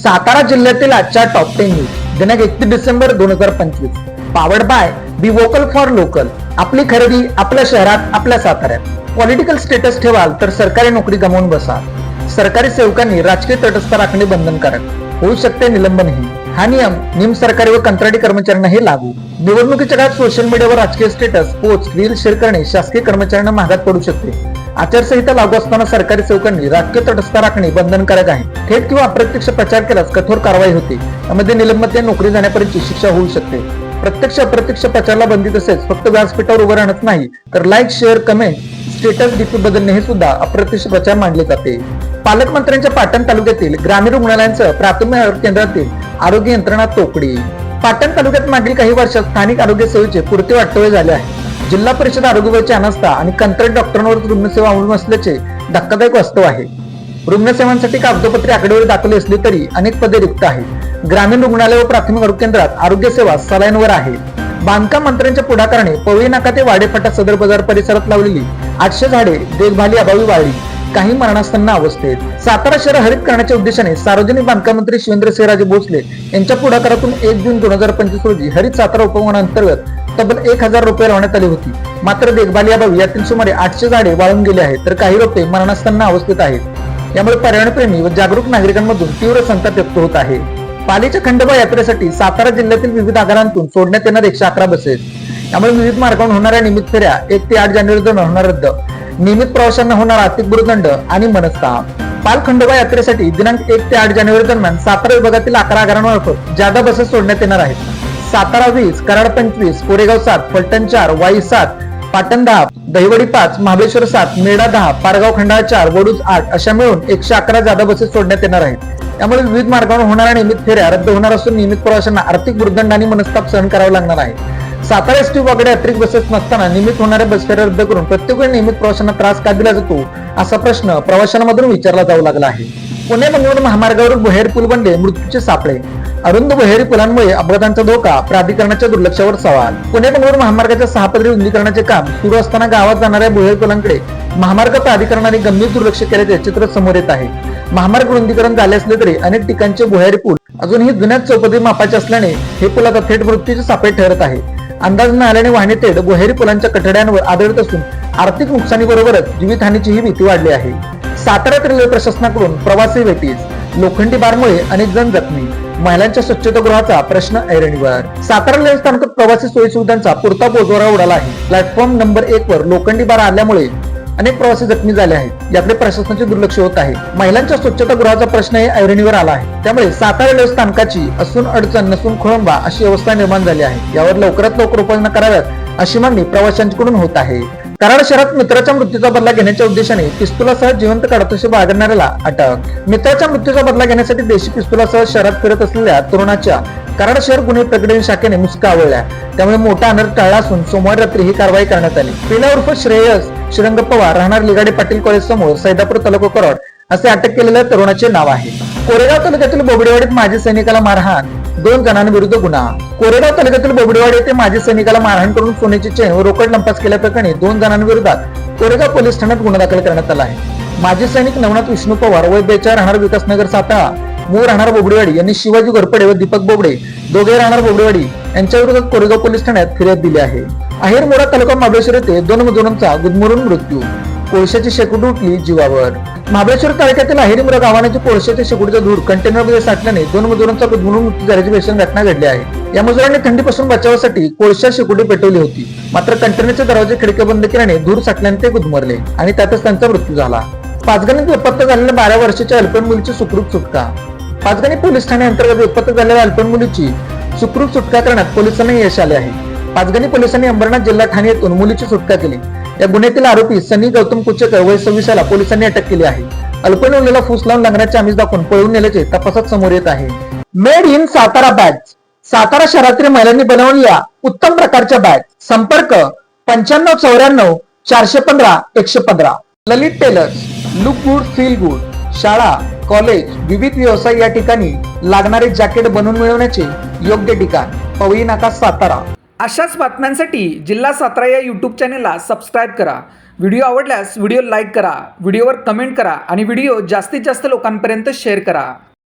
सातारा जिल्ह्यातील आजच्या top 10 news दिनांक 31 December 2025. Powered by be vocal for local. आपली खरेदी आपल्या शहरात, आपल्या साताऱ्यात. पॉलिटिकल स्टेटस ठेवाल तर सरकारी नोकरी गमावून बसा. सरकारी सेवकांनी राजकीय तटस्थ राखणे बंधनकारक. होऊ शकते निलंबनही. हा नियम निम सरकारी व कंत्राटी कर्मचाऱ्यांनाही लागू. निवडणुकीच्या काळात सोशल मीडियावर राजकीय स्टेटस, पोस्ट, रील शेअर करणे शासकीय कर्मचाऱ्यांना महागात पडू शकते. आचारसंहिता लागू असताना सरकारी सेवकांनी राजकीय तटस्थ राखणे बंधनकारक आहे. थेट किंवा अप्रत्यक्ष प्रचार केल्यास कठोर कारवाई होते. यामध्ये निलंबन, नोकरी जाण्यापर्यंतची शिक्षा होऊ शकते. प्रत्यक्ष अप्रत्यक्ष प्रचाराला बंदी. तसेच फक्त व्यासपीठावर उभं राहणंच नाही तर like, share, comment, status, DP बदलणे हे सुद्धा अप्रत्यक्ष प्रचार मानले जाते. पालकमंत्र्यांच्या पाटण तालुक्यातील ग्रामीण रुग्णालयांसह प्राथमिक आरोग्य केंद्रातील आरोग्य यंत्रणा तोकडी. पाटण तालुक्यात मागील काही वर्षात स्थानिक आरोग्य सेवेचे पुरते वाटोळे झाले आहे. जिल्हा परिषद आरोग्यविभागाची अनास्था आणि कंत्राटी डॉक्टरांवर रुग्णसेवा अवलंबून असल्याचे धक्कादायक वास्तव आहे. रुग्णसेवांसाठी कागदोपत्री आकडेवारी दाखवली असली तरी अनेक पदे रिक्त आहेत. ग्रामीण रुग्णालय व प्राथमिक आरोग्य केंद्रात आरोग्य सेवा सलाईनवर आहे. बांधकाम मंत्र्यांच्या पुढाकाराने पवई नाका ते वाडेफाटा सदर बाजार परिसरात लावलेली 800 झाडे देखभाली अभावी वाळली, काही मरणासन्न अवस्थेत. सातारा शहर हरित करण्याच्या उद्देशाने सार्वजनिक बांधकाम मंत्री शिवेंद्रसिंहराजे भोसले यांच्या पुढाकारातून 1 जून 2025 रोजी हरित सातारा उपक्रमांतर्गत तब्बल 1000 रोपे लावण्यात आली होती. मात्र देखभाली अभावी यातील सुमारे 800 झाडे वाळून गेली आहेत, तर काही रोपे मरणासन्न अवस्थेत आहेत. यामुळे पर्यावरणप्रेमी व जागरूक नागरिकांमधून तीव्र संताप व्यक्त होत आहे. पालीच्या खंडोबा यात्रेसाठी सातारा जिल्ह्यातील विविध आगारांतून सोडण्यात येणार 111 बसेस. यामुळे विविध मार्गावरून होणाऱ्या नियमित फेऱ्या 1 ते 8 जानेवारी दरम्यान होणार रद्द. नियमित प्रवाशांना होणार आर्थिक भूर्दंड आणि मनस्ताप. पाल खंडोबा यात्रेसाठी दिनांक 1 ते 8 जानेवारी दरम्यान सातारा विभागातील 11 आगारांमार्फत जादा बसेस सोडण्यात येणार आहेत. सातारा 20, कराड 25, कोरेगाव 7, फलटण 4, वाई 7, पाटण 10, दहिवडी 5, महाबळेश्वर 7, मेढा 10, पारगाव खंडाळा 4, वडूज 8 अशा मिळून 111 जादा बसेस सोडण्यात येणार आहेत. त्यामुळे विविध मार्गावर होणाऱ्या नियमित फेऱ्या रद्द होणार असून नियमित प्रवाशांना आर्थिक भूर्दंड आणि मनस्ताप सहन करावा लागणार आहे. सातारा एसटी विभागाकडे अतिरिक्त बसेस नसताना नियमित होणाऱ्या बस फेऱ्या रद्द करून प्रत्येक वेळी नियमित प्रवाशांना त्रास का दिला जातो असा प्रश्न प्रवाशांमधून विचारला जाऊ लागला आहे. पुणे बंगळूर महामार्गावर भुयारी पूल बनले, मृत्यूचे सापळे. अरुंद भुयारी पुलांमुळे अपघातांचा धोका, प्राधिकरणाच्या दुर्लक्षावर सवाल. पुणे बंगळूर महामार्गाच्या 6 पदरी रुंदीकरणाचे काम सुरू असताना गावात जाणाऱ्या भुयारी पुलांकडे महामार्ग प्राधिकरणाने गंभीर दुर्लक्ष केल्याचे चित्र समोर येत आहे. महामार्ग रुंदीकरण झाले असले तरी अनेक ठिकाणचे भुयारी पूल अजूनही जुन्याच चौपदरी मापाचे असल्याने हे पूल आता थेट मृत्यूचे सापळे ठरत आहे. अंदाज न आल्याने वाहने थेट भुयारी पुलांच्या कठड्यांवर आदळत असून आर्थिक नुकसानीबरोबरच जीवितहानीचीही भीती वाढली आहे. साताऱ्यात रेल्वे प्रशासनाकडून प्रवासी वेटीस, लोखंडी बारमुळे अनेक जण जखमी. महिलांच्या स्वच्छतागृहाचा प्रश्न ऐरणीवर. सातारा रेल्वे स्थानकात प्रवासी सोयी सुविधांचा पुरता बोजवारा उडाला आहे. प्लॅटफॉर्म नंबर 1 वर लोखंडी बार आल्यामुळे अनेक प्रवासी जखमी झाले आहेत. याकडे प्रशासनाचे दुर्लक्ष होत आहे. महिलांच्या स्वच्छतागृहाचा प्रश्नही ऐरणीवर आला आहे. त्यामुळे सातारा रेल्वे स्थानकाची असून अडचण नसून खोळंबा अशी अवस्था निर्माण झाली आहे. यावर लवकरात लवकर उपाययोजना कराव्यात अशी मागणी प्रवाशांकडून होत आहे. कराड शहरात मित्राच्या मृत्यूचा बदला घेण्याच्या उद्देशाने पिस्तुलासह जिवंत काडतुसे बाळगणाऱ्याला अटक. मित्राच्या मृत्यूचा बदला घेण्यासाठी देशी पिस्तुलासह शहरात फिरत असलेल्या तरुणाच्या कराड शहर गुन्हे प्रकरण शाखेने मुसका आवळल्या. त्यामुळे मोठा अनर्थ टाळला असून सोमवार रात्री ही कारवाई करण्यात आली. पेला उर्फ श्रेयस श्रीरंग पवार राहणार लिगाडे पाटील कॉलेज समोर सैदापूर तालुका कराड असे अटक केलेल्या तरुणाचे नाव आहे. कोरेगाव तालुक्यातील बोबडेवाडीत माजी सैनिकाला मारहाण, 2 जणांविरुद्ध गुन्हा. कोरेगाव तालुक्यातील बोबडेवाडी येथे माजी सैनिकाला मारहाण करून सोन्याची चेन व रोकड लंपास केल्याप्रकरणी 2 जणांविरोधात कोरेगाव पोलीस ठाण्यात गुन्हा दाखल करण्यात आला आहे. माजी सैनिक नवनाथ विष्णू पवार वय 42 राहणार विकासनगर सातारा, मूळ राहणार बोबडेवाडी यांनी शिवाजी घोरपडे व दीपक बोबडे दोघे राहणार बोबडेवाडी यांच्या विरोधात कोरेगाव पोलीस ठाण्यात फिर्याद दिली आहे. आहेर मोडा तालुका महाबळेश्वर येथे 2 मजुरांचा गुदमरून मृत्यू, कोळशाची शेकोटी उठली जीवावर. महाबळेश्वर तालुक्यातील आहेरीमुरा गावाने कोळशाच्या शेकोटीचा धूर कंटेनरमध्ये साठल्याने 2 मजुरांचा गुदमरून मृत्यू झाल्याची भीषण घटना घडली आहे. या मजुरांनी थंडीपासून बचावासाठी कोळशा शेकोटी पेटवली होती. मात्र कंटेनरचे दरवाजे खिडक्या बंद केल्याने धूर साठल्याने ते गुदमरले आणि त्यातच त्यांचा मृत्यू झाला. पाचगणीत बेपत्ता झालेल्या 12 वर्षाच्या अल्पवयीन मुलीची सुखरूप सुटका. पाचगणी पोलीस ठाणे अंतर्गत बेपत्ता झालेल्या अल्पवयीन मुलीची सुखरूप सुटका करण्यात पोलिसांना यश आले आहे. पाचगणी पोलिसांनी अंबरनाथ जिल्हा ठाणे येथून मुलीची सुटका केली. या गुन्ह्यातील आरोपी सनी गौतम कुचेकर वय 26 पोलिसांनी अटक केली आहे. अल्पवयीन मुलीला फूस लावून लग्नाचे आमिष दाखवून पळवून नेल्याचे तपासात समोर येत आहे. Made in Satara bag. Satara शहरातील महिलांनी बनवलेल्या उत्तम प्रकारच्या बॅग. संपर्क 9594 415 115. Lalit tailors, look good feel good. शाळा, कॉलेज, विविध व्यवसाय या ठिकाणी लागणारे जॅकेट बनवून मिळवण्याचे योग्य ठिकाण पवई नाका सातारा. अशाच बातम्यांसाठी जिल्हा सातारा या यूट्यूब चॅनेलला सबस्क्राईब करा. व्हिडिओ आवडल्यास व्हिडिओ लाईक करा, व्हिडिओवर कमेंट करा आणि व्हिडिओ जास्तीत जास्त लोकांपर्यंत शेअर करा.